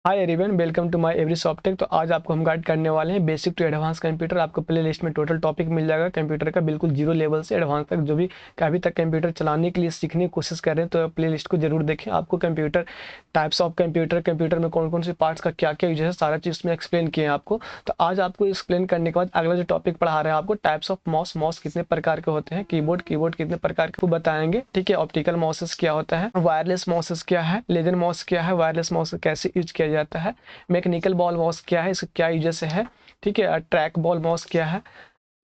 Hi everyone, welcome to my every Softech. तो आज आपको हम गाइड करने वाले हैं बेसिक टू एडवांस कंप्यूटर। आपको प्ले लिस्ट में टोटल टॉपिक मिल जाएगा कंप्यूटर का, बिल्कुल जीरो लेवल से एडवांस तक। जो भी अभी तक कंप्यूटर चलाने के लिए सीखने की कोशिश कर रहे हैं तो प्ले लिस्ट को जरूर देखें। आपको कंप्यूटर टाइप्स ऑफ कंप्यूटर में कौन कौन से पार्ट्स का क्या क्या यूज है, सारा चीज़ में एक्सप्लेन किए हैं आपको। तो आज आपको एक्सप्लेन करने के बाद अगला जो टॉपिक पढ़ा रहे हैं आपको, टाइप्स ऑफ माउस। माउस कितने प्रकार के होते हैं, कीबोर्ड कितने प्रकार के बताएंगे। ठीक है, ऑप्टिकल माउसेस क्या होता है, वायरलेस माउसेस क्या है, लेजर माउस क्या है, वायरलेस माउस कैसे यूज किया जाता है, मैकेनिकल बॉल माउस क्या है, इसका क्या यूजेस है। ठीक है, ट्रैक बॉल माउस क्या है।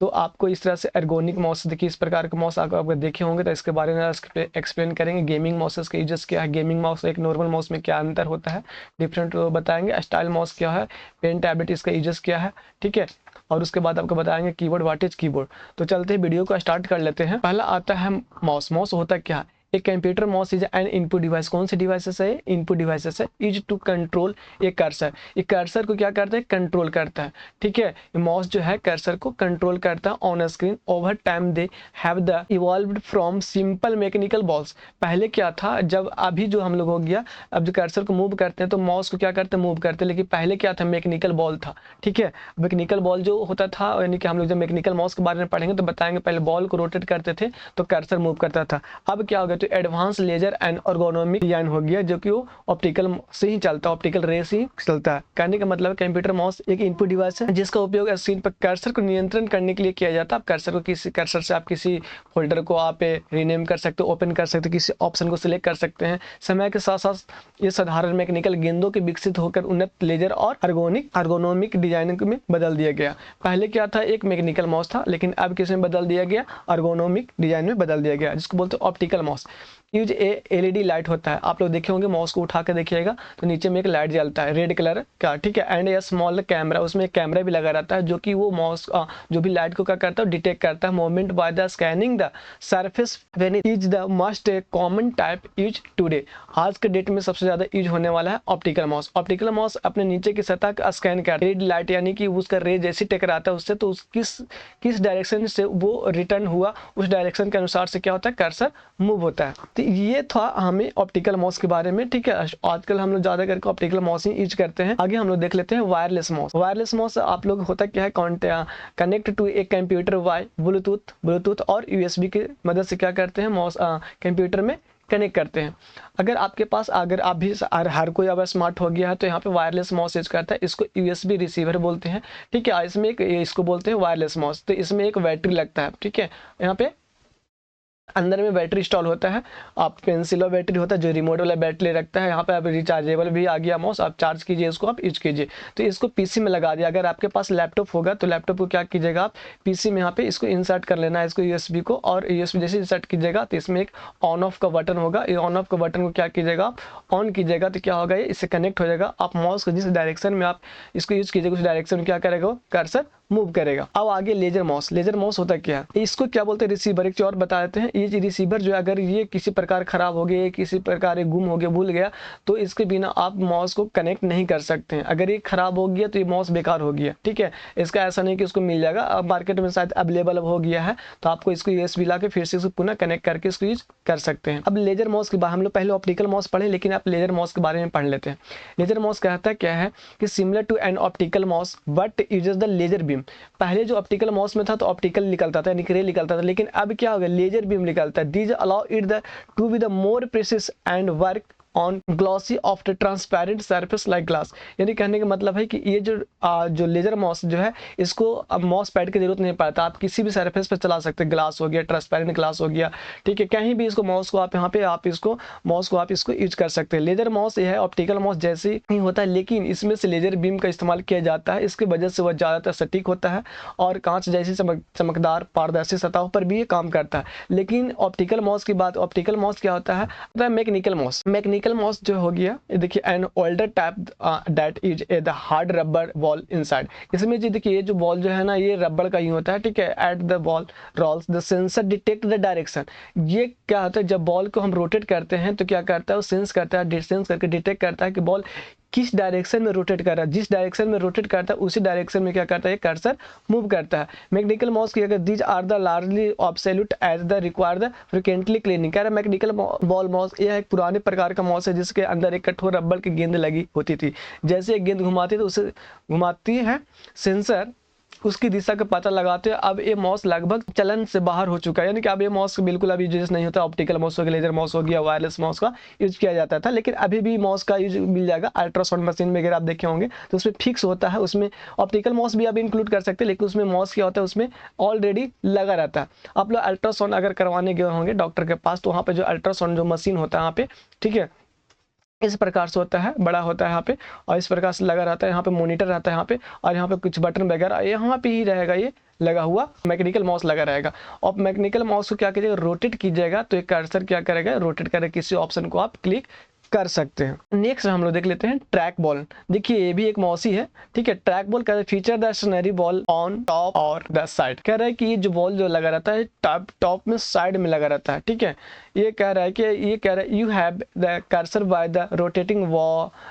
तो आपको इस तरह से एर्गोनिक माउस, देखिए इस प्रकार के माउस आप देखे होंगे तो इसके बारे में एक्सप्लेन करेंगे। गेमिंग माउसेस के यूजेस क्या है, गेमिंग माउस एक नॉर्मल माउस में क्या अंतर होता है, डिफरेंट बताएंगे। स्टाइल माउस क्या है, पेन टैबलेट इसका यूजेस क्या है। ठीक है, और उसके बाद आपको बताएंगे कीबोर्ड, व्हाट इज कीबोर्ड। तो चलते हैं वीडियो को स्टार्ट कर लेते हैं। पहला आता है माउस। माउस होता क्या है, एक computer mouse is an input device. कौन से डिवाइसेस है, इनपुट डिवाइसेस है। Is to control a cursor, ये कर्सर को क्या करता है, कंट्रोल करता है। ठीक है, माउस जो है कर्सर को कंट्रोल करता है on screen. Over time they have the evolved from simple mechanical balls. पहले क्या था, जब अभी जो हम लोग हो गया, अब जो कर्सर को मूव करते हैं तो माउस को क्या करते हैं, मूव करते हैं। लेकिन पहले क्या था, मैकेनिकल बॉल था। ठीक है, मैकेनिकल बॉल जो होता था, यानी कि हम लोग जब मैकेनिकल माउस के बारे में पढ़ेंगे तो बताएंगे, पहले बॉल को रोटेट करते थे तो कर्सर मूव करता था। अब क्या हो गया, तो advance laser and ergonomic design हो गया, जो कि वो ऑप्टिकल से ही चलता है, ऑप्टिकल रे से ही चलता है। कहने का मतलब कंप्यूटर माउस एक इनपुट डिवाइस है जिसका उपयोग स्क्रीन पर कर्सर को नियंत्रण करने के लिए किया जाता है। आप कर्सर से आप किसी फोल्डर को आप रीनेम कर सकते हो, ओपन कर सकते हो, किसी ऑप्शन को सिलेक्ट कर सकते हैं। समय के साथ साथ ये साधारण मैकेनिकल गेंदों के विकसित होकर उन्नत लेजर और एर्गोनॉमिक डिजाइन में बदल दिया गया। पहले क्या था, एक मैकेनिकल माउस था, लेकिन अब किस में बदल दिया गया, एर्गोनॉमिक डिजाइन में बदल दिया गया, जिसको बोलते हैं ऑप्टिकल माउस। यूज ए एलईडी लाइट होता है, आप लोग देखे होंगे, माउस को उठा कर देखिएगा तो नीचे में एक लाइट जलता है रेड कलर का। ठीक है, एंड ए स्मॉल कैमरा, उसमें एक कैमरा भी लगा रहता है जो कि वो माउस जो भी लाइट को क्या करता है, डिटेक्ट करता है। Movement by the scanning the surface when is the must common type use today. आज के डेट में सबसे ज्यादा यूज होने वाला है ऑप्टिकल माउस। ऑप्टिकल माउस अपने नीचे की सतह का स्कैन करता है, रेड लाइट यानी कि उसका रे जैसे टकराता है उससे, तो किस डायरेक्शन से वो रिटर्न हुआ, उस डायरेक्शन के अनुसार से क्या होता है, कर्सर मूव होता है। तो ये था हमें ऑप्टिकल माउस के बारे में। ठीक है, आजकल हम लोग ज्यादा करके ऑप्टिकल माउस ही यूज करते हैं। आगे हम लोग देख लेते हैं वायरलेस माउस। वायरलेस माउस आप लोग होता क्या है, कनेक्ट टू एक कंप्यूटर वाई ब्लूटूथ और यूएसबी की मदद से क्या करते हैं, माउस कंप्यूटर में कनेक्ट करते हैं। अगर आप भी हर कोई अब स्मार्ट हो गया है तो यहाँ पे वायरलेस माउस यूज करता है, इसको यूएसबी रिसीवर बोलते हैं। ठीक है, इसमें इसको बोलते हैं वायरलेस माउस। तो इसमें एक बैटरी लगता है। ठीक है, यहाँ पे अंदर में बैटरी इंस्टॉल होता है, आप पेंसिल और बैटरी होता है जो रिमोट वाला बैटरी रखता है। यहाँ पे आप रिचार्जेबल भी आ गया माउस, आप चार्ज कीजिए इसको, आप यूज कीजिए। तो इसको पीसी में लगा दिया। अगर आपके पास लैपटॉप होगा तो लैपटॉप को क्या कीजिएगा, आप पीसी में यहाँ पे इसको इंसर्ट कर लेना है, इसको यूएसबी को। और यूएसबी जैसे इंसर्ट कीजिएगा तो इसमें एक ऑन ऑफ का बटन होगा, ये ऑन ऑफ का बटन को क्या कीजिएगा, आप ऑन कीजिएगा तो क्या होगा, ये इससे कनेक्ट हो जाएगा। आप माउस को जिस डायरेक्शन में आप इसको यूज कीजिएगा उस डायरेक्शन में क्या करेगा, कर्सर मूव करेगा। अब आगे लेजर माउस। लेजर माउस होता क्या है, इसको क्या बोलते हैं, रिसीवर। एक चीज और बता देते हैं, ये रिसीवर जो है अगर ये किसी प्रकार खराब हो गया, किसी प्रकार गुम हो गया, भूल गया, तो इसके बिना आप माउस को कनेक्ट नहीं कर सकते हैं। अगर ये खराब हो गया तो ये माउस बेकार हो गया। ठीक है, इसका ऐसा नहीं कि उसको मिल जाएगा, अब मार्केट में शायद अवेलेबल हो गया है तो आपको इसको यूएसबी ला के फिर से इसको पुनः कनेक्ट करके इसको यूज कर सकते हैं। अब लेजर माउस के बाद हम लोग पहले ऑप्टिकल माउस पढ़े, लेकिन आप लेजर माउस के बारे में पढ़ लेते हैं। लेजर माउस कहता क्या है कि similar to an optical mouse but uses the laser beam. पहले जो ऑप्टिकल माउस में था तो ऑप्टिकल निकलता था, यानी रे निकलता था, लेकिन अब क्या हो गया, लेजर बीम निकलता है। These allow it to be the more precise and work on glossy of the transparent surface like glass. यानी कहने का मतलब है कि ये जो लेजर माउस जो है, इसको अब माउस पैड की जरूरत नहीं पड़ता, आप किसी भी सरफेस पर चला सकते हैं। ग्लास हो गया, ट्रांसपेरेंट ग्लास हो गया, ठीक है, कहीं भी इसको माउस को आप यहाँ पे आप इसको माउस को आप इसको यूज कर सकते हैं। लेजर माउस यह है ऑप्टिकल माउस जैसे ही होता है, लेकिन इसमें से लेजर बीम का इस्तेमाल किया जाता है। इसकी वजह से वह ज़्यादातर सटीक होता है और कांच जैसी चमकदार पारदर्शी सतहों पर भी ये काम करता है। लेकिन ऑप्टिकल माउस की बात, ऑप्टिकल माउस क्या होता है, मैकेनिकल माउस। मैकेनिकल माउस जो हो गया, देखिए an older type that is a the hard rubber ball inside. इसमें जी देखिए, ये जो बॉल जो है ना, ये रबर का ही होता है। ठीक है, at the ball rolls the sensor detect the direction. ये क्या होता है, जब बॉल को हम रोटेट करते हैं तो क्या करता है, वो सेंस करता है, सेंस करके डिटेक्ट करता है कि बॉल किस डायरेक्शन में रोटेट कर रहा है, जिस डायरेक्शन में रोटेट करता है उसी डायरेक्शन में क्या करता है ये कर्सर मूव करता है। मैकेनिकल माउस की अगर these are the largely obsolete as the required frequently cleaning, कह रहा है मैकेनिकल बॉल माउस यह एक पुराने प्रकार का माउस है जिसके अंदर एक कठोर रबर की गेंद लगी होती थी। जैसे एक गेंद घुमाती तो उसे घुमाती है सेंसर उसकी दिशा का पता लगाते हैं। अब ये माउस लगभग चलन से बाहर हो चुका है, यानी कि अब ये माउस बिल्कुल अभी यूज नहीं होता। ऑप्टिकल माउस हो गया, लेजर माउस हो गया, वायरलेस माउस का यूज किया जाता था, लेकिन अभी भी माउस का यूज मिल जाएगा। अल्ट्रासाउंड मशीन वगैरह आप देखे होंगे तो उसमें फिक्स होता है, उसमें ऑप्टिकल माउस भी आप इंक्लूड कर सकते हैं, लेकिन उसमें माउस क्या होता है उसमें ऑलरेडी लगा रहता है। आप लोग अल्ट्रासाउंड अगर करवाने गए होंगे डॉक्टर के पास तो वहाँ पे जो अल्ट्रासाउंड जो मशीन होता है यहाँ पे, ठीक है, इस प्रकार से होता है, बड़ा होता है यहाँ पे और इस प्रकार से लगा रहता है। यहाँ पे मॉनिटर रहता है यहाँ पे, और यहाँ पे कुछ बटन वगैरह यहाँ पे ही रहेगा, ये लगा हुआ मैकेनिकल माउस लगा रहेगा। और मैकेनिकल माउस को क्या कीजिएगा, रोटेट कीजिएगा तो एक कर्सर क्या करेगा, रोटेट करेगा, किसी ऑप्शन को आप क्लिक कर सकते हैं। नेक्स्ट हम लोग देख लेते हैं ट्रैक बॉल। देखिए ये भी एक माउस ही है, ठीक है। ट्रैक बॉल कह रहा है feature the stationary ball on top और द साइड, कह रहा है कि ये जो बॉल जो लगा रहता है टॉप में साइड में लगा रहता है, ठीक है। ये कह रहा है कि ये कह रहा है you have the cursor by the rotating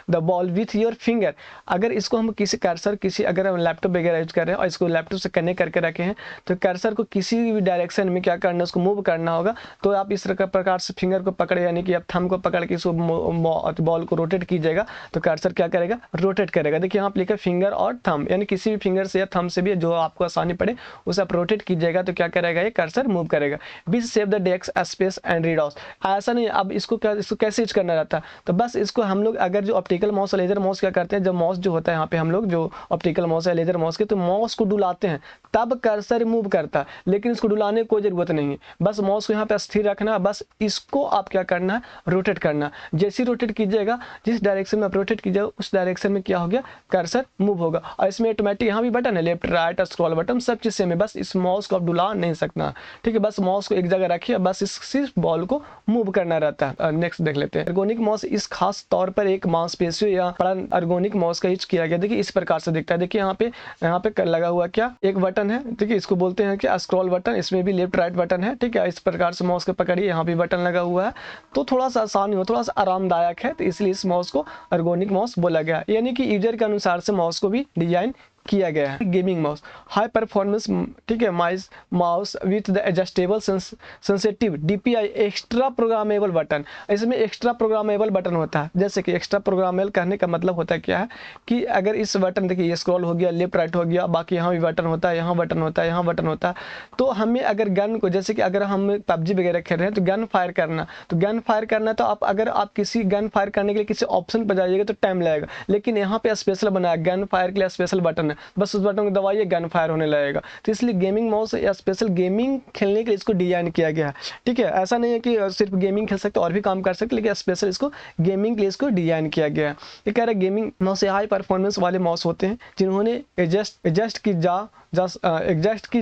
the ball with your finger. अगर इसको हम किसी कर्सर अगर हम लैपटॉप वगैरह यूज कर रहे हैं और इसको लैपटॉप से कनेक्ट करके रखे हैं तो कर्सर को किसी भी डायरेक्शन में क्या करना है, उसको मूव करना होगा। तो आप इस प्रकार से फिंगर को पकड़े, यानी कि आप थंब को पकड़ के इसको बॉल को रोटेट कीजिएगा तो कर्सर क्या करेगा, रोटेट करेगा। देखिए यहाँ पे लिखा फिंगर और थंब, यानी किसी भी फिंगर से या थंब से भी जो आपको आसानी पड़े उसे आप रोटेट कीजिएगा तो क्या करेगा, ये कर्सर मूव करेगा। बीच save the desk space and रीडॉस, ऐसा नहीं। अब इसको कैसे यूज करना रहता है, तो बस इसको हम लोग अगर जो ऑप्टिकल माउस और लेजर माउस क्या करते हैं, जब माउस जो होता है यहाँ पे हम लोग जो ऑप्टिकल माउस है लेजर माउस के, तो माउस को डुलाते हैं तब कर्सर मूव करता है, लेकिन इसको डुलाने की कोई जरूरत नहीं है। बस माउस को यहाँ पे स्थिर रखना, बस इसको आप क्या करना है, रोटेट करना। जैसे ही रोटेट कीजिएगा, जिस डायरेक्शन में आप रोटेट कीजिएगा उस डायरेक्शन में क्या हो गया, कर्सर मूव होगा। और इसमें ऑटोमेटिक यहाँ भी बटन है, लेफ्ट राइट स्क्रॉल बटन सब चीज सेम है, बस इस माउस को आप डुला नहीं सकना, ठीक है। बस माउस को एक जगह रखिए, बस इस बॉल को मूव करना रहता है। नेक्स्ट देख लेते हैं एर्गोनिक माउस। इस खास तौर पर एक मांसपेशियों या बड़ा एर्गोनिक माउस का यूज किया गया। देखिए इस प्रकार से दिखता है। देखिए यहाँ पे लगा हुआ क्या, एक बटन है, ठीक है, इसको बोलते हैं कि स्क्रॉल बटन। इसमें भी लेफ्ट राइट बटन है, ठीक है। इस प्रकार से माउस को पकड़िए, यहाँ भी बटन लगा हुआ है, तो थोड़ा सा आसानी हो, थोड़ा सा आरामदायक है, तो इसलिए इस माउस को एर्गोनिक माउस बोला गया, यानी कि यूजर के अनुसार से माउस को भी डिजाइन किया गया है। गेमिंग माउस, हाई परफॉर्मेंस, ठीक है, mouse with the adjustable sensitive DPI extra programmable button. इसमें एक्स्ट्रा प्रोग्रामेबल बटन होता है, जैसे कि एक्स्ट्रा प्रोग्रामेबल कहने का मतलब होता है क्या है कि अगर इस बटन, देखिए ये स्क्रॉल हो गया, लेफ्ट राइट हो गया, बाकी यहाँ भी बटन होता है, यहाँ बटन होता है, यहाँ बटन होता है। तो हमें अगर गन को, जैसे कि अगर हम PUBG वगैरह खेल रहे हैं तो गन फायर करना, तो अगर आप किसी गन फायर करने के लिए किसी ऑप्शन पर जाइएगा तो टाइम लगेगा, लेकिन यहाँ पे स्पेशल बनाया, गन फायर के लिए स्पेशल बटन है, बस उस बटन को दबाइए गन फायर होने लगेगा। तो इसलिए गेमिंग माउस या स्पेशल गेमिंग खेलने के लिए इसको डिजाइन किया गया है, ठीक है। ऐसा नहीं है कि सिर्फ गेमिंग खेल सकते और भी काम कर सकते, लेकिन स्पेशल इसको गेमिंग के लिए इसको डिजाइन किया गया है। ये कह रहे हैं गेमिंग माउस हाई परफॉर्मेंस वाले माउस होते हैं जिन्होंने एडजस्ट की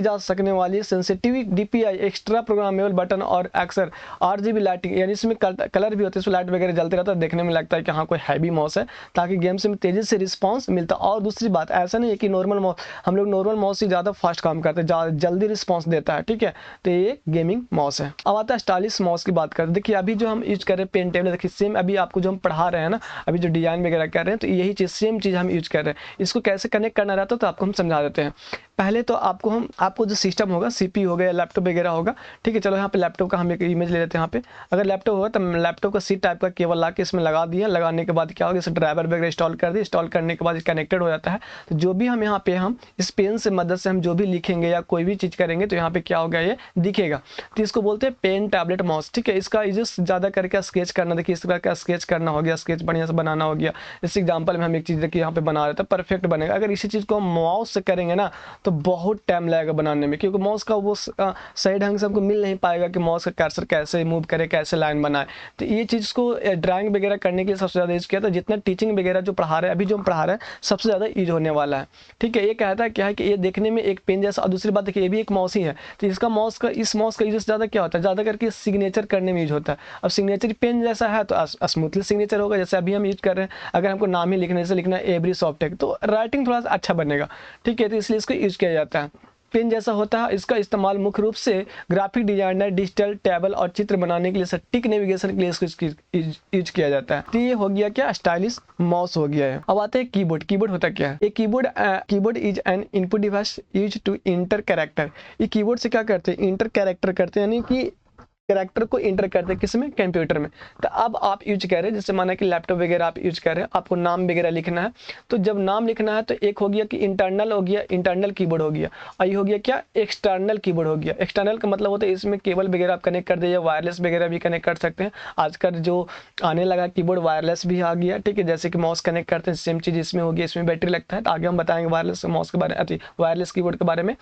जा सकने वाली sensitive DPI extra programmable button और अक्सर RGB लाइटिंग, यानी इसमें कलर भी होते हैं, इसमें लाइट वगैरह जलते रहता है, देखने में लगता है कि हाँ कोई हैवी माउस है, ताकि गेम से तेजी से रिस्पांस मिलता है। और दूसरी बात, ऐसा नहीं है कि हम लोग नॉर्मल माउस से ज़्यादा फास्ट काम करते हैं, जल्दी रिस्पॉन्स देता है, ठीक है। तो ये गेमिंग माउस है। अब आता है स्टाइलिश माउस की बात करते हैं। देखिए अभी जो हम यूज कर रहे हैं पेन टेबल, देखिए सेम अभी आपको जो हम पढ़ा रहे हैं ना, अभी जो डिजाइन वगैरह कर रहे हैं, तो यही चीज़ सेम चीज़ हम यूज कर रहे हैं। इसको कैसे कनेक्ट करना रहता है तो आपको हम समझा देते हैं। पहले तो आपको जो सिस्टम होगा, CPU हो गया, लैपटॉप वगैरह होगा, ठीक है। चलो यहाँ पे लैपटॉप का हम एक इमेज ले लेते हैं। यहाँ पे अगर लैपटॉप होगा तो लैपटॉप का C टाइप का केबल ला के इसमें लगा दिया, लगाने के बाद क्या होगा, इसे ड्राइवर वगैरह इंस्टॉल कर दिया, इंस्टॉल करने के बाद कनेक्टेड हो जाता है। तो जो भी हम यहाँ पे हम इस पेन से मदद से हम जो भी लिखेंगे या कोई भी चीज़ करेंगे तो यहाँ पे क्या होगा, ये दिखेगा। तो इसको बोलते हैं पेन टैबलेट माउस, ठीक है। इसका यूज ज़्यादा करके स्केच करना, देखिए इस तरह का स्केच करना हो गया, स्केच बढ़िया से बनाना हो गया। इस एग्जाम्पल में हम एक चीज़ देखिए यहाँ पे बना रहे थे, परफेक्ट बनेगा। अगर इसी चीज़ को हम माउस से करेंगे ना तो बहुत टाइम लगेगा बनाने में, क्योंकि माउस का वो सही ढंग से हमको मिल नहीं पाएगा कि माउस का कर्सर कैसे मूव करे, कैसे लाइन बनाए। तो ये चीज़ को ड्राइंग वगैरह करने के लिए सबसे ज़्यादा यूज किया था। जितना टीचिंग वगैरह जो पढ़ा रहे हैं, अभी जो हम पढ़ा रहे हैं, सबसे ज़्यादा यूज होने वाला है, ठीक है। ये कहता है क्या है कि ये देखने में एक पेन जैसा, और दूसरी बात देखिए ये भी एक माउस ही है। तो इस माउस का यूज ज़्यादा क्या होता है, ज़्यादा करके सिग्नेचर करने में यूज होता है। अब सिग्नेचर पेन जैसा है तो स्मूथली सिग्नेचर होगा, जैसे अभी हम यूज कर रहे हैं। अगर हमको नाम ही लिखने से लिखना है एवरी सॉफ्टेक, तो राइटिंग थोड़ा सा अच्छा बनेगा, ठीक है। तो इसलिए इसको यूज किया जाता है। पेन जैसा होता है। इसका इस्तेमाल मुख्य रूप से ग्राफिक डिजाइनर, डिजिटल टेबल और चित्र बनाने के लिए, सटीक नेविगेशन के लिए इसको यूज किया जाता है। तो ये हो गया क्या, स्टाइलिश माउस हो गया है। अब आते हैं कीबोर्ड। कीबोर्ड होता क्या है? एक keyboard is an input device use to enter character. ये कीबोर्ड से क्या करते हैं? इंटर कैरेक्टर करते हैं, यानी कि कैरेक्टर को इंटर करते हैं किसमें? कंप्यूटर में। तो अब आप यूज कर रहे हैं, जैसे माना कि लैपटॉप वगैरह आप यूज कर रहे हैं, आपको नाम वगैरह लिखना है। तो जब नाम लिखना है तो एक हो गया कि इंटरनल हो गया, इंटरनल कीबोर्ड हो गया, और ये हो गया क्या, एक्सटर्नल कीबोर्ड हो गया। एक्सटर्नल का मतलब होता है इसमें केबल वगैरह आप कनेक्ट कर दीजिए, वायरलेस वगैरह भी कनेक्ट कर सकते हैं। आजकल जो आने लगा कीबोर्ड वायरलेस भी आ गया, ठीक है, जैसे कि माउस कनेक्ट करते हैं, सेम चीज़ इसमें होगी, इसमें बैटरी लगता है। तो आगे हम बताएंगे वायरलेस माउस के बारे में, वायरलेस कीबोर्ड के बारे में।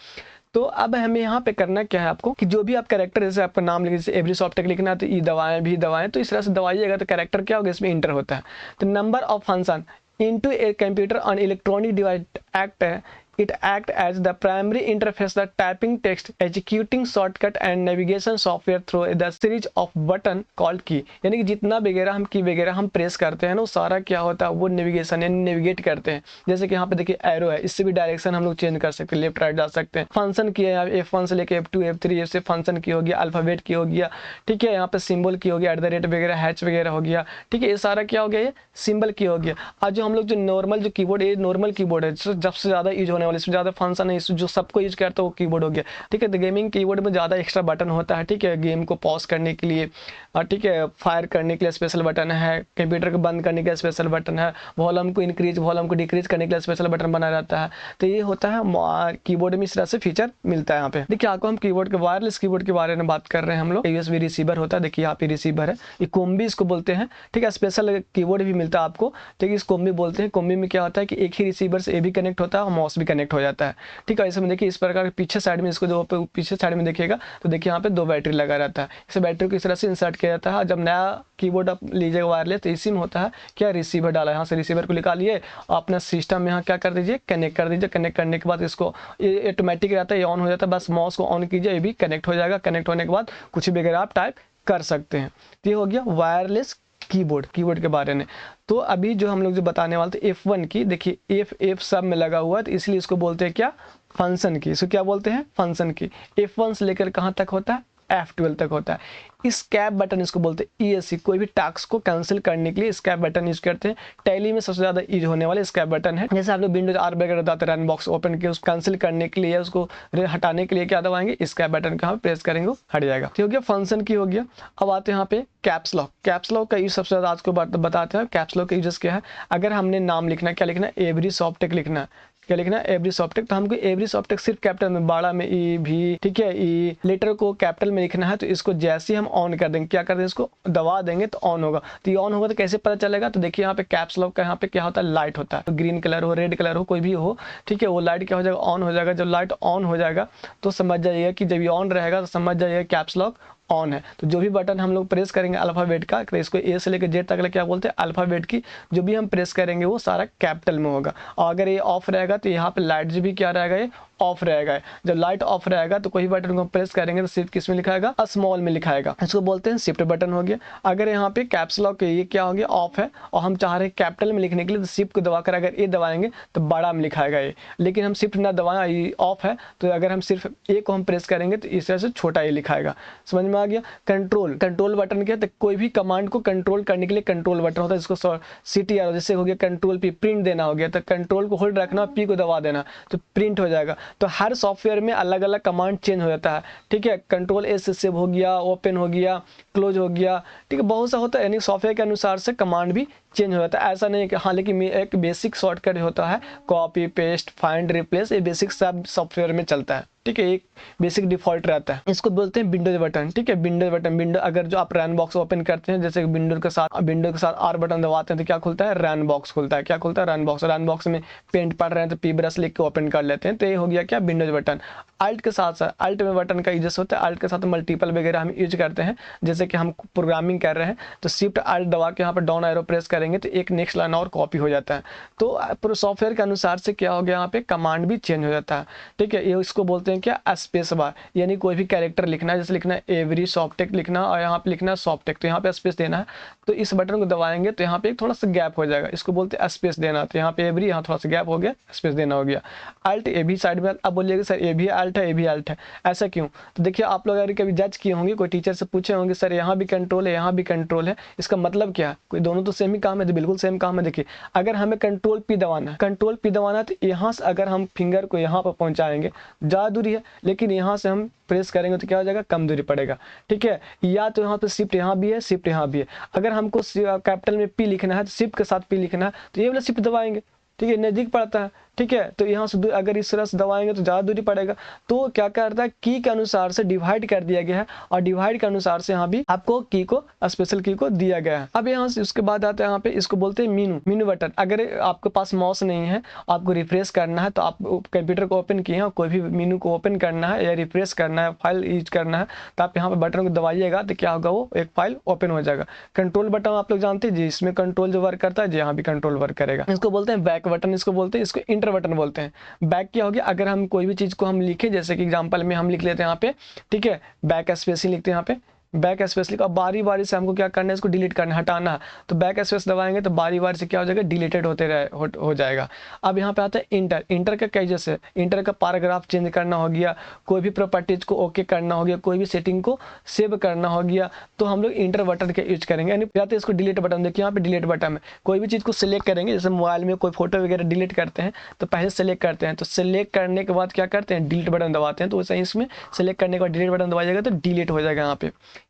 तो अब हमें यहाँ पे करना क्या है आपको, कि जो भी आप कैरेक्टर, जैसे आपका नाम लिखिए, जैसे एवरी सॉफ्टटेक लिखना है तो ई दवाएं भी दवाएं, तो इस तरह से दवाइएगा तो कैरेक्टर क्या होगा, इसमें इंटर होता है। तो number of function into a computer on electronic device act है, it act as the primary interface, the typing text, executing shortcut and navigation software through the series of button called key। यानी कि जितना वगैरह हम की वगैरह हम press करते हैं ना, वो सारा क्या होता है, वो नेविगेशन यानी नेविगेट करते हैं। जैसे कि यहाँ पे देखिए एरो है, इससे भी डायरेक्शन हम लोग चेंज कर सकते हैं, लेफ्ट राइट जा सकते हैं। फंक्शन की है, F1 से लेके F2 F3 से फंक्शन की हो गया, अल्फाबेट की हो गया, ठीक है, यहाँ पे सिंबल की हो गया, @ वगैरह, हैच वगैरह हो गया, ठीक है, ये सारा क्या हो गया, ये सिंबल की हो गया। आज जो हम लोग जो नॉर्मल जो कीबोर्ड, ये नॉर्मल कीबोर्ड है, सबसे ज़्यादा यूज होने वाले, इसमें ज़्यादा फंक्शन नहीं, जो सबको यूज करता है वो कीबोर्ड हो गया, ठीक है। तो गेमिंग कीबोर्ड में ज़्यादा एक्स्ट्रा बटन होता है, ठीक है, गेम को पॉज करने के लिए, और ठीक है, फायर करने के लिए स्पेशल बटन है, कंप्यूटर को बंद करने के लिए स्पेशल बटन है, वॉल्यूम को इंक्रीज वॉल्यूम को डिक्रीज करने के लिए स्पेशल बटन बना रहता है। तो ये होता है कीबोर्ड में, इस तरह से फीचर मिलता है यहाँ पे। देखिए आपको हम कीबोर्ड के वायरलेस कीबोर्ड के बारे में बात कर रहे हैं हम लोग। USB रिसीवर होता है, देखिए यहाँ पे रिसीवर है, ये कोम्बी इसको बोलते हैं, ठीक है। स्पेशल कीबोर्ड भी मिलता है आपको, ठीक है, इस कोम्बी बोलते हैं। कोम्बी में क्या होता है कि एक ही रिसीवर से ए भी कनेक्ट होता है और माउस भी कनेक्ट हो जाता है, ठीक है। इसमें देखिए इस प्रकार पीछे साइड में, इसको जो पीछे साइड में देखिएगा तो देखिए यहाँ पे 2 बैटरी लगा रहता है। इस बैटरी को इस तरह से इंसर्ट किया जाता है। जब नया कीबोर्ड आप लीजिएगा वायरलेस, तो इसी में होता है क्या, रिसीवर डाला है, यहाँ से रिसीवर को निकालिए और अपना सिस्टम में यहाँ क्या कर दीजिए, कनेक्ट कर दीजिए। कनेक्ट करने के बाद इसको ये ऑटोमेटिक रहता है, ये ऑन हो जाता है, बस माउस को ऑन कीजिए, ये भी कनेक्ट हो जाएगा। कनेक्ट होने के बाद कुछ भी वगैरह आप टाइप कर सकते हैं। तो ये हो गया वायरलेस कीबोर्ड के बारे में। तो अभी जो हम लोग जो बताने वाले थे F1 की, देखिए F सब में लगा हुआ है, तो इसलिए इसको बोलते हैं क्या, फंक्शन की। इसको क्या बोलते हैं, फंक्शन की। F1 से लेकर कहाँ तक होता है, F12 तक होता है। स्कैप बटन इसको बोलते हैं, ESC, कोई भी टास्क को कैंसिल करने के लिए स्कैप बटन यूज करते हैं। टैली में सबसे ज्यादा यूज होने वाले स्कैप बटन है। जैसे आप लोग विंडोज R वगैरह दबाते हैं, रन बॉक्स ओपन किया, उसको कैंसिल करने के लिए, उसको हटाने के लिए क्या दबाएंगे, स्कैप बटन का प्रेस करेंगे, वो हट जाएगा। ठीक हो गया, फंक्शन की हो गया। अब आते हैं यहाँ पे कैप्स लॉक। कैप्स लॉक का यूज सबसे ज्यादा आज को बताते हैं। कैप्स लॉक का यूज क्या है, अगर हमने नाम लिखना है, क्या लिखना है, एवरी सॉफ्टटेक लिखना है। क्या लिखना है, एवरी सॉफ्टटेक। तो हमको एवरी सॉफ्टटेक सिर्फ कैपिटल में, बड़ा में ई भी, ठीक है, ई लेटर को कैपिटल में लिखना है। तो इसको जैसे ही हम ऑन कर देंगे, क्या कर देंगे, इसको दबा देंगे तो ऑन होगा। तो ये ऑन होगा तो कैसे पता चलेगा, तो देखिए यहाँ पे कैप्स लॉक का यहाँ पे क्या होता है, लाइट होता है। तो ग्रीन कलर हो, रेड कलर हो, कोई भी हो, ठीक है, वो लाइट क्या हो जाएगा, ऑन हो जाएगा। जब लाइट ऑन हो जाएगा तो समझ जाइएगा कि जब ये ऑन रहेगा तो समझ जाइएगा कैप्स लॉक ऑन है। तो जो भी बटन हम लोग प्रेस करेंगे अल्फाबेट का, तो इसको ए से लेकर जेड तक क्या बोलते हैं, अल्फाबेट की, जो भी हम प्रेस करेंगे वो सारा कैपिटल में होगा। और अगर ये ऑफ रहेगा तो यहाँ पे लाइट जो भी क्या रहेगा, ये ऑफ रहेगा। जब लाइट ऑफ रहेगा तो कोई बटन को प्रेस करेंगे तो सिर्फ किस में लिखाएगा, स्मॉल में लिखाएगा। इसको बोलते हैं शिफ्ट बटन हो गया। अगर यहाँ पे कैप्स लॉक ये क्या हो गया, ऑफ है, और हम चाह रहे हैं कैपिटल में लिखने के लिए, तो शिफ्ट को दबाकर अगर ए दबाएंगे तो बड़ा में लिखाएगा ये। लेकिन हम शिफ्ट ना दबाएं, ये ऑफ है, तो अगर हम सिर्फ ए को हम प्रेस करेंगे तो इस तरह से छोटा ए लिखाएगा। समझ में आ गया। कंट्रोल बटन क्या है, तो कोई भी कमांड को कंट्रोल करने के लिए कंट्रोल बटन होता है। इसको CTR, जैसे हो गया कंट्रोल P, प्रिंट देना हो गया, तो कंट्रोल को होल्ड रखना, P को दबा देना तो प्रिंट हो जाएगा। तो हर सॉफ्टवेयर में अलग अलग कमांड चेंज हो जाता है, ठीक है। कंट्रोल S से सेव हो गया, ओपन हो गया, क्लोज हो गया, ठीक है, बहुत सा होता है। यानी सॉफ्टवेयर के अनुसार से कमांड भी चेंज हो जाता है, ऐसा नहीं कि हाँ। लेकिन एक बेसिक शॉर्टकट होता है, कॉपी पेस्ट फाइंड रिप्लेस, ये बेसिक सब सॉफ्टवेयर में चलता है, ठीक है, एक बेसिक डिफॉल्ट रहता है। इसको बोलते हैं विंडोज बटन, ठीक है, विंडोज बटन। विंडो अगर जो आप रन बॉक्स ओपन करते हैं, जैसे विंडो के साथ R बटन दबाते हैं तो क्या खुलता है, रन बॉक्स खुलता है। क्या खुलता है, रन बॉक्स। रन बॉक्स में पेंट पढ़ रहे हैं तो P ब्रश लिख के ओपन कर लेते हैं। तो ये हो गया क्या, विंडोज बटन। अल्ट के साथ साथ, अल्ट में बटन का यूज होता है, अल्ट के साथ मल्टीपल वगैरह हम यूज करते हैं। जैसे कि हम प्रोग्रामिंग कर रहे हैं तो शिफ्ट अल्ट दबा के यहाँ पर डाउन एरो प्रेस करें करेंगे तो एक नेक्स्ट लाइन और कॉपी हो जाता है। तो सॉफ्टवेयर के अनुसार से क्या हो गया, यहाँ पे कमांड भी चेंज हो जाता है। ठीक है, ये इसको बोलते हैं क्या, स्पेस बार, यानी कोई भी कैरेक्टर लिखना है, जैसे लिखना है एवरी सॉफ्टेक लिखना और यहाँ पे लिखना है सॉफ्टेक, तो यहाँ पे स्पेस देना है। तो इस बटन को दबाएंगे तो यहाँ पे एक थोड़ा सा गैप हो जाएगा, इसको बोलते हैं स्पेस देना। तो यहाँ पे एवरी, यहाँ थोड़ा सा गैप हो गया, स्पेस देना हो गया। अल्ट ए भी साइड में, अब बोलिएगा सर ए भी अल्ट है, ए भी अल्ट है, ऐसा क्यों? तो देखिए आप लोग अगर कभी जज किए होंगे, कोई टीचर से पूछे होंगे सर यहाँ भी कंट्रोल है, यहाँ भी कंट्रोल है, इसका मतलब क्या है? कोई दोनों तो सेम ही काम है, तो बिल्कुल सेम काम है। देखिए अगर हमें कंट्रोल पी दबाना है, कंट्रोल पी दबाना है, तो यहाँ से अगर हम फिंगर को यहाँ पर पहुँचाएंगे ज़्यादा दूरी है, लेकिन यहाँ से हम प्रेस करेंगे तो क्या हो जाएगा, कम दूरी पड़ेगा। ठीक है, या तो यहाँ पे शिफ्ट यहाँ भी है, शिफ्ट यहाँ भी है। अगर हमको कैपिटल में पी लिखना है तो शिफ्ट के साथ पी लिखना है, तो ये वाला शिफ्ट दबाएंगे। ठीक है, नज़दीक पड़ता है। ठीक है, तो यहाँ से अगर इस तरह से दबाएंगे तो ज़्यादा दूरी पड़ेगा। तो क्या करता है, की के अनुसार से डिवाइड कर दिया गया है, और डिवाइड के अनुसार से यहाँ भी आपको की को, स्पेशल की को दिया गया है। अब यहाँ से उसके बाद आता है यहाँ पे, इसको बोलते हैं मीनू बटन। अगर आपके पास माउस नहीं है, आपको रिफ्रेश करना है, तो आप कंप्यूटर को ओपन किए हैं, कोई भी मीनू को ओपन करना है या रिफ्रेश करना है, फाइल यूज करना है, तो आप यहाँ पे बटन को दबाइएगा तो क्या होगा, वो एक फाइल ओपन हो जाएगा। कंट्रोल बटन आप लोग जानते हैं जी, इसमें कंट्रोल जो वर्क करता है जी, यहाँ भी कंट्रोल वर्क करेगा। इसको बोलते हैं बैक बटन, इसको बोलते हैं, इसको इंटर बटन बोलते हैं। बैक क्या हो गया, अगर हम कोई भी चीज को हम लिखे, जैसे कि एग्जांपल में हम लिख लेते हैं यहाँ पे, ठीक है, बैक स्पेस ही लिखते हैं यहाँ पे, बैक स्पेस लिखा, बारी बारी से हमको क्या करना है, इसको डिलीट करना है, हटाना है। तो बैक स्पेस दबाएंगे तो बारी बारी से क्या हो जाएगा, डिलीटेड हो जाएगा। अब यहाँ पे आता है इंटर। इंटर का कई जैसे, इंटर का पैराग्राफ चेंज करना हो गया, कोई भी प्रॉपर्टीज को ओके करना हो गया, कोई भी सेटिंग को सेव करना हो गया, तो हम लोग इंटर बटन का यूज करेंगे। यानी या तो इसको डिलीट बटन, देखिए यहाँ पे डिलीट बटन में कोई भी चीज़ को सिलेक्ट करेंगे, जैसे मोबाइल में कोई फोटो वगैरह डिलीट करते हैं तो पहले सेलेक्ट करते हैं, तो सेलेक्ट करने के बाद क्या करते हैं, डिलीट बटन दबाते हैं। तो वैसे इसमें सेलेक्ट करने के बाद डिलीट बटन दबाइएगा तो डिलीट हो जाएगा।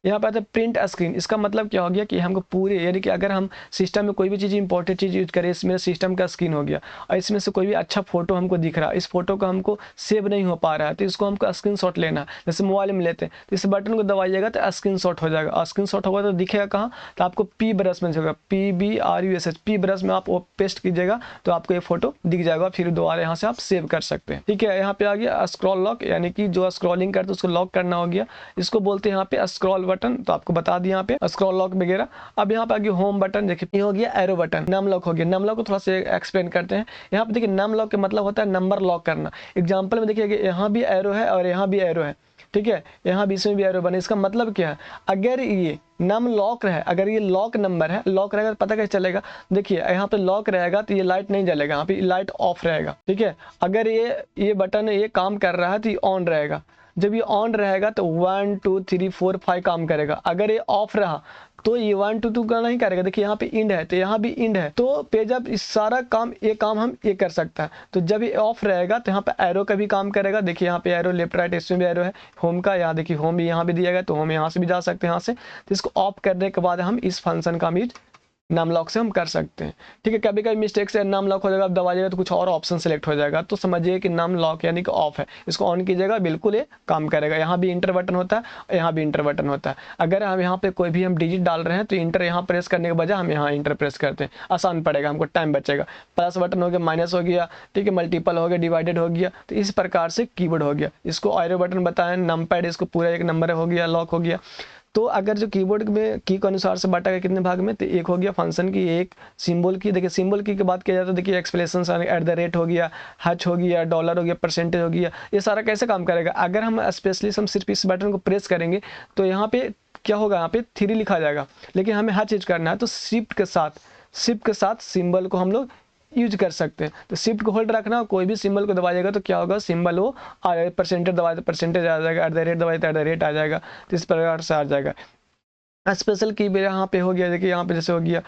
यहाँ पे आता है प्रिंट स्क्रीन। इसका मतलब क्या हो गया कि हमको पूरे, यानी कि अगर हम सिस्टम में कोई भी चीज़ इंपॉर्टेंट चीज़ यूज करें, इसमें सिस्टम का स्क्रीन हो गया और इसमें से कोई भी अच्छा फोटो हमको दिख रहा है, इस फोटो का हमको सेव नहीं हो पा रहा है, तो इसको हमको स्क्रीनशॉट लेना है, जैसे मोबाइल में लेते हैं, तो इस बटन को दबाइएगा तो स्क्रीनशॉट हो जाएगा। और स्क्रीनशॉट होगा तो दिखेगा कहाँ, तो आपको पी ब्रश में होगा, PBRUSH, पी ब्रश में आप वो पेस्ट कीजिएगा तो आपको ये फोटो दिख जाएगा, फिर दोबारा यहाँ से आप सेव कर सकते हैं। ठीक है, यहाँ पे आ गया स्क्रॉल लॉक, यानी कि जो स्क्रॉलिंग करते उसको लॉक करना हो गया, इसको बोलते हैं यहाँ पे स्क्रॉल बटन, तो आपको बता दिया यहाँ पे स्क्रॉल लॉक वगैरह। अब यहाँ पे आ गया होम बटन, देखिए ये हो गया एरो बटन। नम लॉक हो गया, नम लॉक को थोड़ा सा एक्सप्लेन करते हैं। यहाँ पे देखिए नम लॉक का मतलब होता है नंबर लॉक करना। एग्जाम्पल में देखिए यहाँ भी एरो है और यहाँ भी एरो है, ठीक है, यहाँ बीच में भी एरो बने। इसका मतलब क्या है, अगर ये नम लॉक है, अगर ये लॉक नंबर है, लॉक रहेगा तो पता कैसे चलेगा, देखिए यहाँ पे लॉक रहेगा तो ये लाइट नहीं जलेगा, यहाँ पे लाइट ऑफ रहेगा। ठीक है, अगर ये बटन ये काम कर रहा है तो ये ऑन रहेगा, जब ये ऑन रहेगा तो 1 2 3 4 5 काम करेगा। अगर ये ऑफ रहा तो ये 1 2 2 का नहीं करेगा। देखिए यहाँ पे इंड है तो यहाँ भी इंड है, तो पेज अप इस सारा काम ये काम हम ये कर सकता है। तो जब ये ऑफ रहेगा तो यहाँ पे एरो का भी काम करेगा। देखिए यहाँ पे एरो लेफ्ट राइट, इसमें भी एरो है होम का, यहाँ देखिए होम भी यहाँ भी दिया गया, तो होम यहाँ से भी जा सकते हैं यहाँ से। तो इसको ऑफ करने के बाद हम इस फंक्शन का यूज नाम लॉक से हम कर सकते हैं। ठीक है, कभी कभी मिस्टेक से नाम लॉक हो जाएगा, आप दबाइएगा तो कुछ और ऑप्शन सेलेक्ट हो जाएगा, तो समझिए कि नाम लॉक यानी कि ऑफ है। इसको ऑन कीजिएगा, बिल्कुल ये काम करेगा। यहाँ भी इंटर बटन होता है और यहाँ भी इंटर बटन होता है। अगर हम यहाँ पे कोई भी हम डिजिट डाल रहे हैं तो इंटर यहाँ प्रेस करने के बजाय हम यहाँ इंटर प्रेस करते हैं, आसान पड़ेगा, हमको टाइम बचेगा। प्लस बटन हो गया, माइनस हो गया, ठीक है, मल्टीपल हो गया, डिवाइडेड हो गया, तो इस प्रकार से कीबोर्ड हो गया। इसको एरो बटन बताएं, नम पैड, इसको पूरा एक नंबर हो गया, लॉक हो गया। तो अगर जो कीबोर्ड में की के अनुसार से बांटा गया कितने भाग में, तो एक हो गया फंक्शन की, एक सिंबल की। देखिए सिंबल की बात किया जाता है, देखिए एक्सप्रेशन @ हो गया, हच हो गया, डॉलर हो गया, परसेंटेज हो गया, ये सारा कैसे काम करेगा। अगर हम स्पेशली हम सिर्फ इस बटन को प्रेस करेंगे तो यहाँ पे क्या होगा, यहाँ पे 3 लिखा जाएगा, लेकिन हमें हर चीज़ करना है तो शिफ्ट के साथ सिंबल को हम लोग यूज कर सकते हैं। तो शिफ्ट को होल्ड रखना, कोई भी सिंबल को दबाइएगा तो क्या होगा, सिंबल वो परसेंटेज दबाए तो परसेंटेज आ जाएगा, @ दबाए तो @ आ जाएगा, तो इस प्रकार से आ जाएगा। स्पेशल की यहाँ पे हो गया, देखिए यहाँ पे जैसे हो गया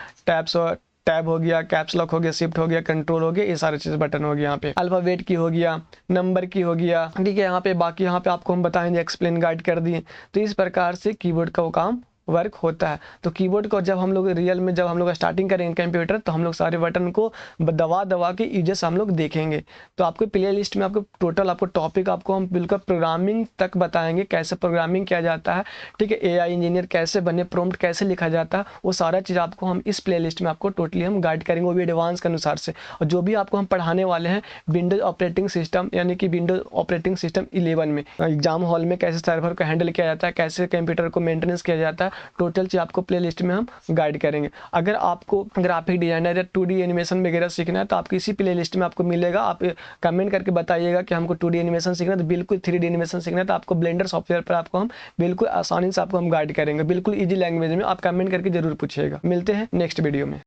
टैब हो गया, कैप्स लॉक हो गया, शिफ्ट हो गया, कंट्रोल हो गया, ये सारे चीज़ बटन हो गया। यहाँ पे अल्फाबेट की हो गया, नंबर की हो गया, ठीक है। यहाँ पे बाकी यहाँ पे आपको हम बताएंगे, एक्सप्लेन गाइड कर दिए। तो इस प्रकार से कीबोर्ड का वो काम वर्क होता है। तो कीबोर्ड को जब हम लोग रियल में जब हम लोग स्टार्टिंग करेंगे कंप्यूटर, तो हम लोग सारे बटन को दबा के यूजेस हम लोग देखेंगे। तो आपको प्ले लिस्ट में आपको टोटल आपको टॉपिक आपको हम बिल्कुल प्रोग्रामिंग तक बताएंगे, कैसे प्रोग्रामिंग किया जाता है, ठीक है, AI इंजीनियर कैसे बने, प्रॉम्प्ट कैसे लिखा जाता है, वो सारा चीज़ आपको हम इस प्ले लिस्ट में आपको टोटली हम गाइड करेंगे, वो भी एडवांस के अनुसार से। और जो भी आपको हम पढ़ाने वाले हैं विंडोज ऑपरेटिंग सिस्टम, यानी कि विंडोज ऑपरेटिंग सिस्टम 11 में एग्जाम हॉल में कैसे सर्वर को हैंडल किया जाता है, कैसे कंप्यूटर को मेंटेनेंस किया जाता है, टोटल चीज़ आपको प्ले लिस्ट में हम गाइड करेंगे। अगर आपको ग्राफिक डिजाइनर या 2D एनिमेशन वगैरह सीखना है तो आपको इसी प्ले लिस्ट में आपको मिलेगा। आप कमेंट करके बताइएगा कि हमको 2D एनिमेशन सीखना है, तो बिल्कुल 3D एनिमेशन सीखना है तो आपको ब्लेंडर सॉफ्टवेयर पर आपको हम बिल्कुल आसानी से आपको हम गाइड करेंगे, बिल्कुल ईजी लैंग्वेज में। आप कमेंट करके जरूर पूछिएगा। मिलते हैं नेक्स्ट वीडियो में।